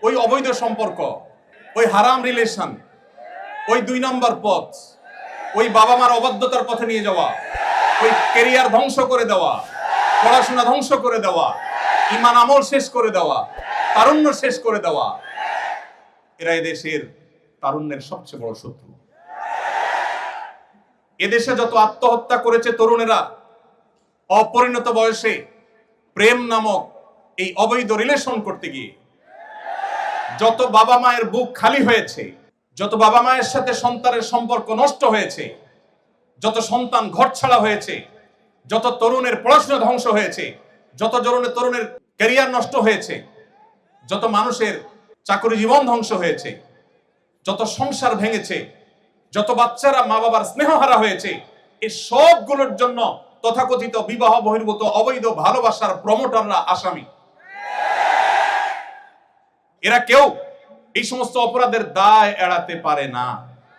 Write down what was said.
ওই অবৈধ সম্পর্ক, ওই হারাম রিলেশন, ওই 2 নম্বর পথ, ওই বাবা মার অবাধ্যতার পথে নিয়ে যাওয়া, ওই ক্যারিয়ার ধ্বংস করে দেওয়া, পড়াশোনা ধ্বংস করে দেওয়া, ঈমান আমল শেষ করে দেওয়া, তারুণ্য শেষ করে দেওয়া, এরা এদেশের তারুণ্যের সবচেয়ে বড় শত্রু। এদেশে যত আত্মহত্যা করেছে তরুণেরা অপরিণত বয়সে প্রেম নামক এই অবৈধ রিলেশন করতে গিয়ে, যত বাবা মায়ের বুক খালি হয়েছে, যত বাবা মায়ের সাথে সন্তানের সম্পর্ক নষ্ট হয়েছে, যত সন্তান ঘরছাড়া হয়েছে, যত তরুণের পড়াশোনা ধ্বংস হয়েছে, যত তরুণের ক্যারিয়ার নষ্ট হয়েছে, যত মানুষের চাকরি জীবন ধ্বংস হয়েছে, যত সংসার ভেঙেছে, যত বাচ্চারা মা বাবার স্নেহহারা হয়েছে, এই সবগুলোর জন্য তথাকথিত বিবাহ বহির্ভূত অবৈধ ভালোবাসার প্রমোটাররা আসামি। এরা কেউ এই সমস্ত অপরাধের দায় এড়াতে পারে না।